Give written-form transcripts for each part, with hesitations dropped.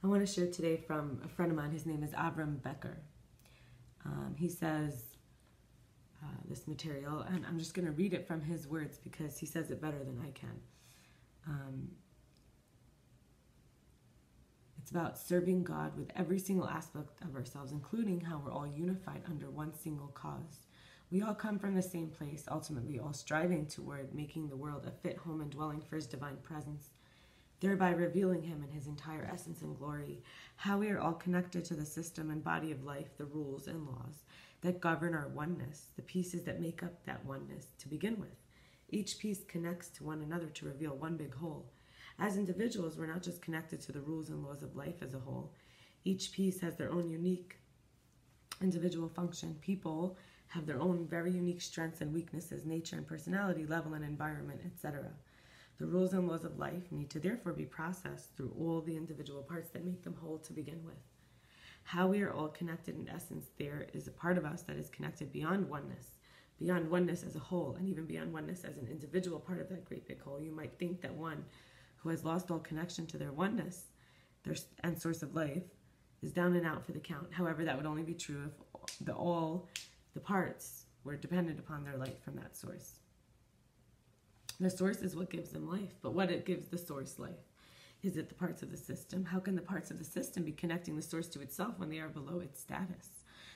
I want to share today from a friend of mine. His name is Abraham Becker. He says this material, and I'm just going to read it from his words because he says it better than I can. It's about serving God with every single aspect of ourselves, including how we're all unified under one single cause. We all come from the same place, ultimately all striving toward making the world a fit home and dwelling for his divine presence, thereby revealing him in his entire essence and glory. How we are all connected to the system and body of life, the rules and laws that govern our oneness, the pieces that make up that oneness to begin with. Each piece connects to one another to reveal one big whole. As individuals, we're not just connected to the rules and laws of life as a whole. Each piece has their own unique individual function. People have their own very unique strengths and weaknesses, nature and personality, level and environment, etc. The rules and laws of life need to therefore be processed through all the individual parts that make them whole to begin with. How we are all connected in essence, there is a part of us that is connected beyond oneness as a whole, and even beyond oneness as an individual part of that great big whole. You might think that one who has lost all connection to their oneness and source of life is down and out for the count. However, that would only be true if all the parts were dependent upon their light from that source. The source is what gives them life, but what it gives the source life? Is it the parts of the system? How can the parts of the system be connecting the source to itself when they are below its status?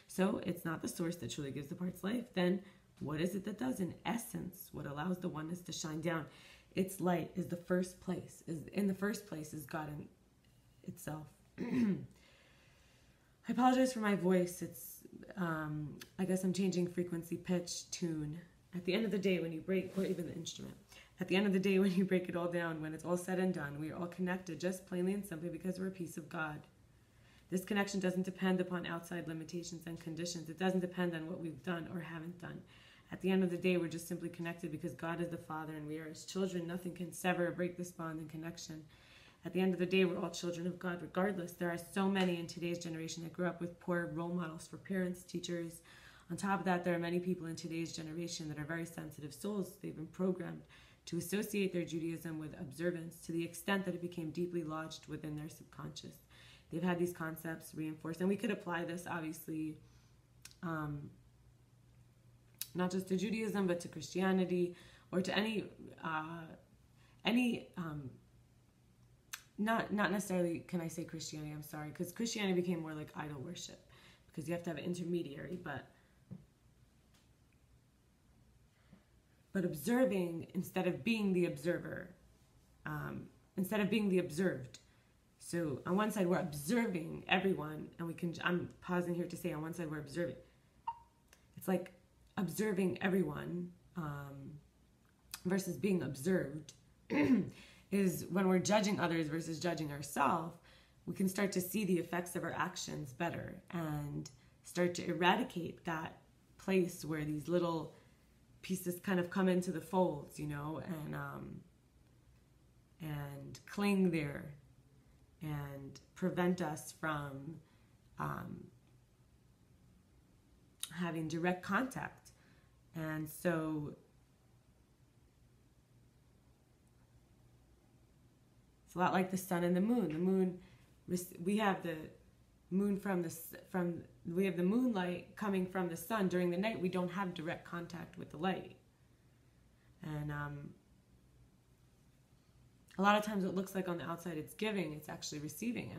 So it's not the source that truly gives the parts life. Then what is it that does? In essence, what allows the oneness to shine down? Its light is the first place. In the first place is God in itself. I apologize for my voice. It's, I guess I'm changing frequency, pitch, tune. At the end of the day, when you break, or even the instrument, at the end of the day, when you break it all down, when it's all said and done, we are all connected just plainly and simply because we're a piece of God. This connection doesn't depend upon outside limitations and conditions. It doesn't depend on what we've done or haven't done. At the end of the day, we're just simply connected because God is the Father and we are his children. Nothing can sever or break this bond and connection. At the end of the day, we're all children of God regardless. There are so many in today's generation that grew up with poor role models for parents, teachers. On top of that, there are many people in today's generation that are very sensitive souls. They've been programmed to associate their Judaism with observance to the extent that it became deeply lodged within their subconscious. They've had these concepts reinforced, and we could apply this, obviously, not just to Judaism, but to Christianity, or to any not necessarily, can I say Christianity, I'm sorry, because Christianity became more like idol worship, because you have to have an intermediary, but observing instead of being the observer, instead of being the observed. So on one side, we're observing everyone, and I'm pausing here to say on one side, we're observing. It's like observing everyone versus being observed is when we're judging others versus judging ourselves, we can start to see the effects of our actions better and start to eradicate that place where these little pieces kind of come into the folds, you know, and cling there and prevent us from having direct contact. And so it's a lot like the sun and the moon. The moon, we have the moon we have the moonlight coming from the sun. During the night, we don't have direct contact with the light. And a lot of times it looks like on the outside it's giving, it's actually receiving.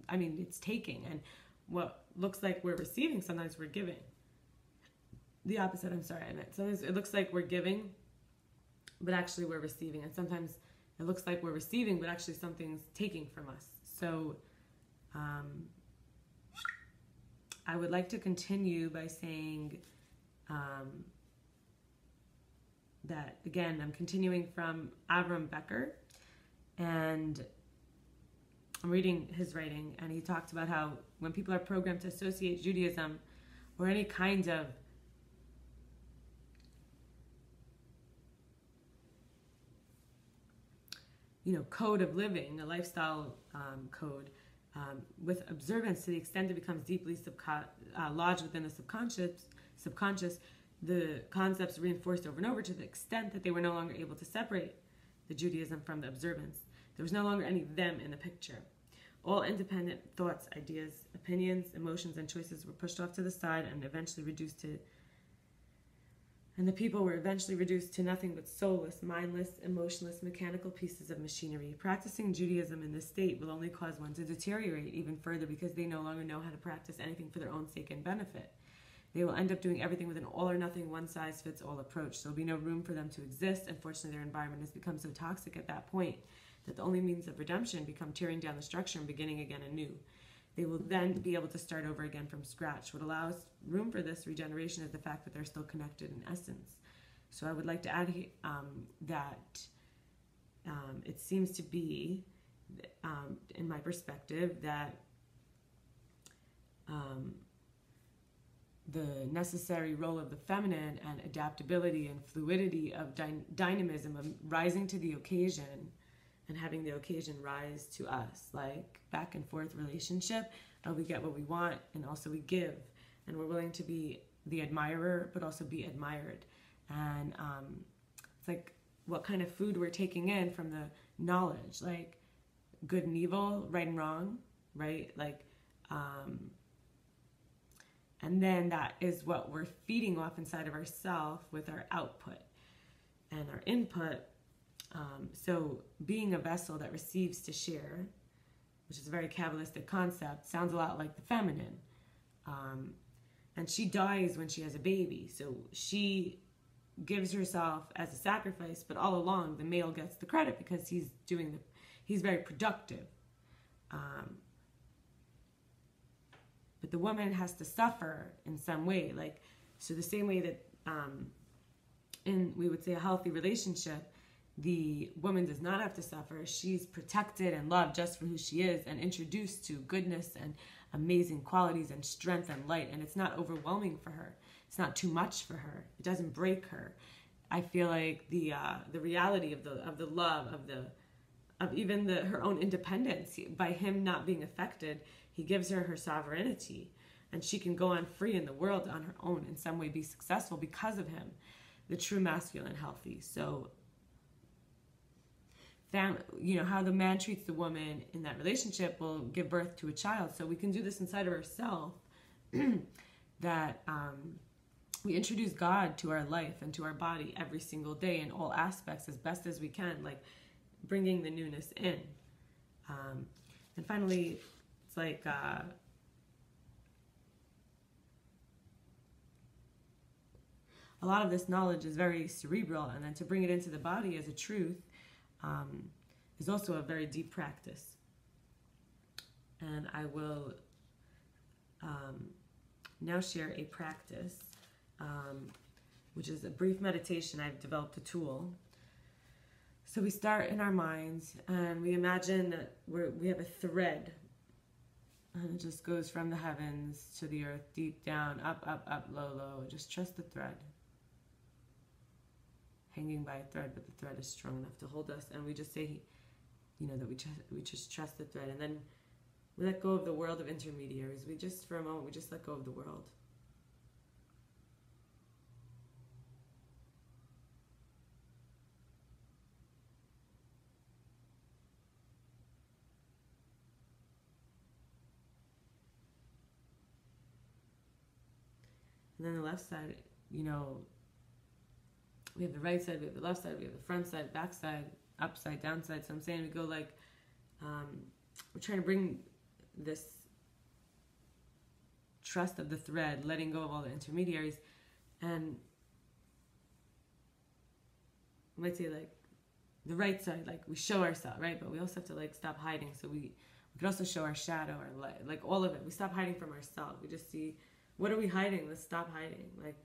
And it's taking. And what looks like we're receiving, sometimes we're giving. The opposite, I'm sorry, I meant. Sometimes it looks like we're giving, but actually we're receiving. And sometimes it looks like we're receiving, but actually something's taking from us. So I would like to continue by saying that, again, I'm continuing from Abraham Becker, and I'm reading his writing, and he talked about how when people are programmed to associate Judaism or any kind of code of living, a lifestyle code, with observance to the extent it becomes deeply lodged within the subconscious, the concepts reinforced over and over to the extent that they were no longer able to separate the Judaism from the observance. There was no longer any them in the picture. All independent thoughts, ideas, opinions, emotions, and choices were pushed off to the side and the people were eventually reduced to nothing but soulless, mindless, emotionless, mechanical pieces of machinery. Practicing Judaism in this state will only cause one to deteriorate even further because they no longer know how to practice anything for their own sake and benefit. They will end up doing everything with an all-or-nothing, one-size-fits-all approach. There will be no room for them to exist. Unfortunately, their environment has become so toxic at that point that the only means of redemption become tearing down the structure and beginning again anew. They will then be able to start over again from scratch. What allows room for this regeneration is the fact that they're still connected in essence. So I would like to add that it seems to be, in my perspective, that the necessary role of the feminine and adaptability and fluidity of dynamism, of rising to the occasion and having the occasion rise to us, like back and forth relationship. We get what we want, and also we give, and we're willing to be the admirer but also be admired. And it's like what kind of food we're taking in from the knowledge, like good and evil, right and wrong, right? Like and then that is what we're feeding off inside of ourselves with our output and our input. So being a vessel that receives to share, which is a very Kabbalistic concept, sounds a lot like the feminine. And she dies when she has a baby. So she gives herself as a sacrifice, but all along the male gets the credit because he's very productive. But the woman has to suffer in some way. Like, so the same way that in, we would say, a healthy relationship, the woman does not have to suffer. She's protected and loved just for who she is and introduced to goodness and amazing qualities and strength and light. And it's not overwhelming for her. It's not too much for her. It doesn't break her. I feel like the reality of the love, of even her own independence, by him not being affected, he gives her sovereignty, and she can go on free in the world on her own, in some way be successful because of him, the true masculine, healthy. So, how the man treats the woman in that relationship will give birth to a child. So we can do this inside of ourselves, that we introduce God to our life and to our body every single day in all aspects as best as we can, like bringing the newness in. And finally, it's like a lot of this knowledge is very cerebral, and then to bring it into the body as a truth is also a very deep practice. And I will now share a practice, which is a brief meditation. I've developed a tool. So we start in our minds, and we imagine that we have a thread, and it just goes from the heavens to the earth, deep down, up, up, up, low, low. Just trust the thread. Hanging by a thread, but the thread is strong enough to hold us. And we just say, that we just trust the thread. And then we let go of the world of intermediaries. For a moment, we just let go of the world. And then the left side, we have the right side, we have the left side, we have the front side, back side, upside, down side. So I'm saying we go like, we're trying to bring this trust of the thread, letting go of all the intermediaries. And I might say like the right side, like we show ourselves, right? But we also have to like stop hiding. So we could also show our shadow, our light, like all of it. We stop hiding from ourselves. We just see, what are we hiding? Let's stop hiding. Like,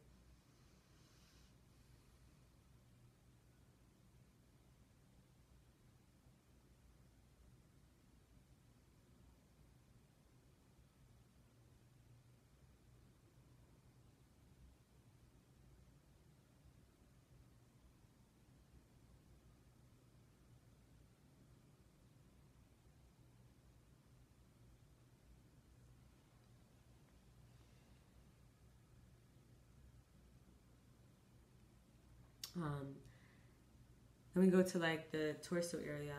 then we go to like the torso area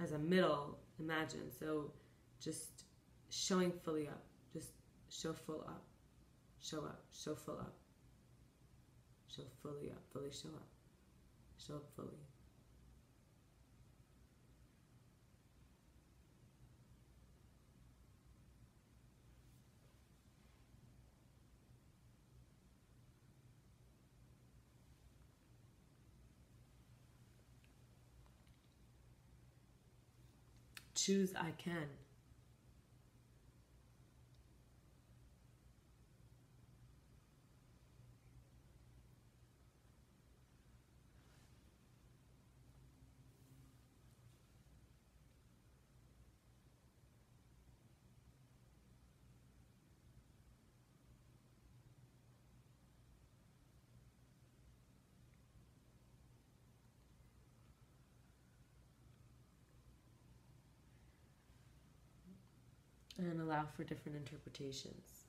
as a middle, imagine. So just showing fully up. Just show full up. Show up. Show full up. Show fully up. Fully show up. Show up fully. Choose I can. And allow for different interpretations.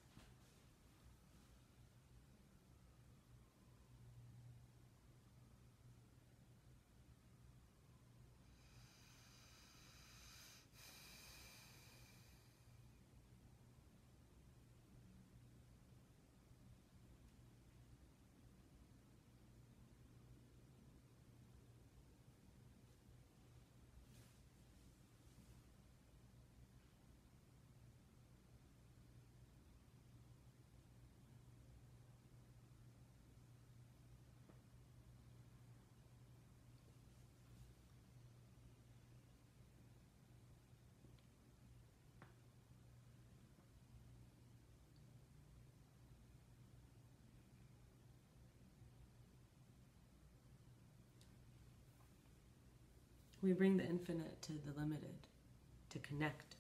We bring the infinite to the limited, to connect.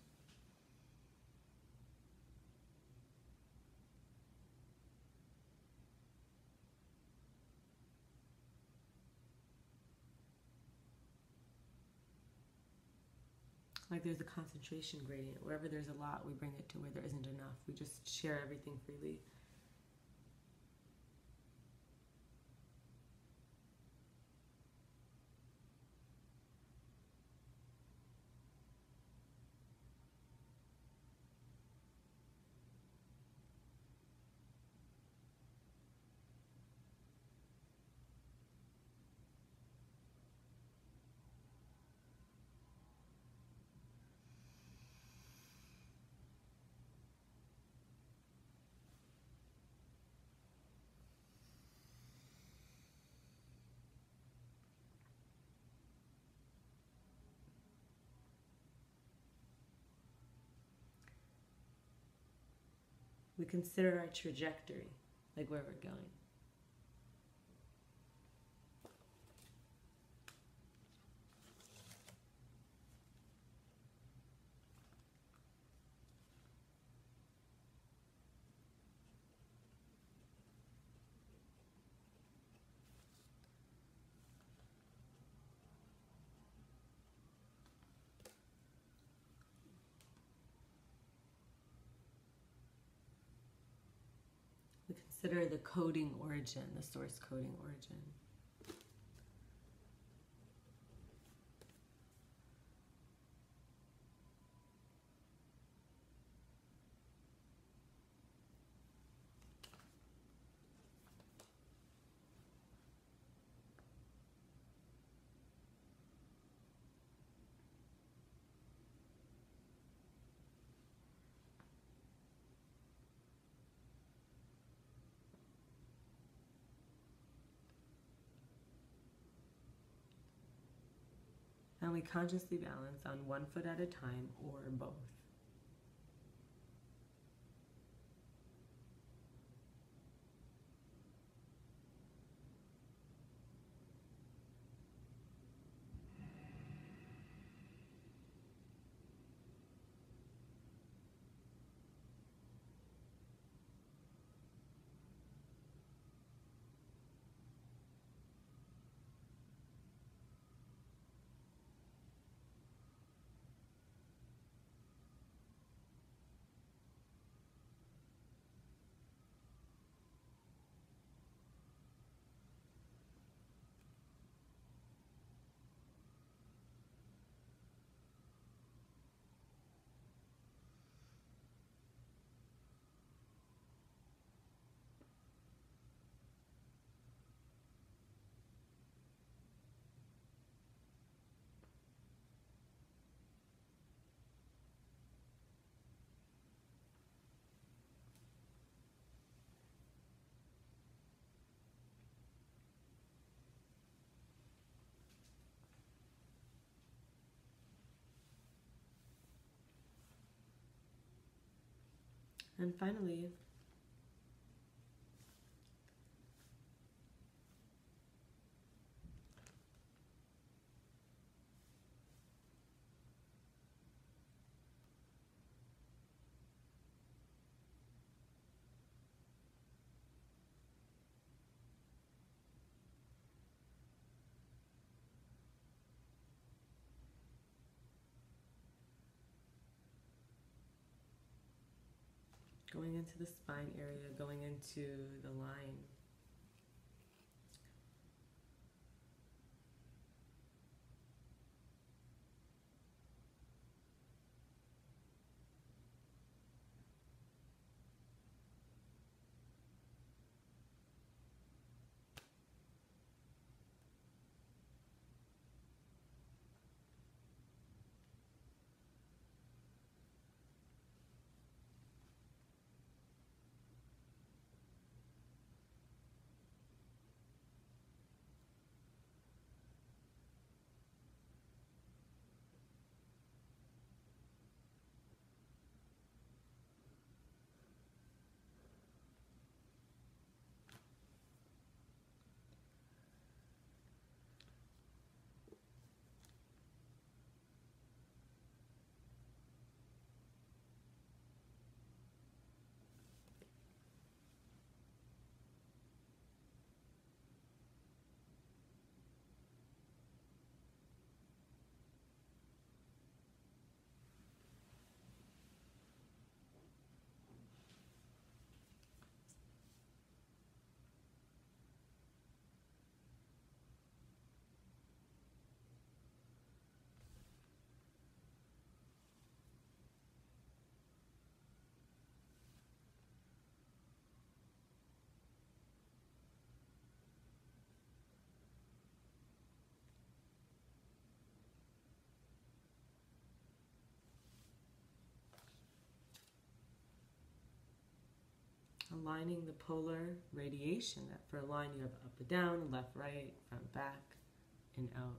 Like there's a concentration gradient. Wherever there's a lot, we bring it to where there isn't enough. We just share everything freely. We consider our trajectory, like where we're going. We consider the coding origin, the source coding origin. And we consciously balance on one foot at a time or both. And finally, going into the spine area, going into the line. Aligning the polar radiation. That for a line you have up and down, left, right, front, back, and out.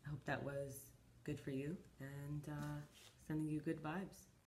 I hope that was good for you, and sending you good vibes.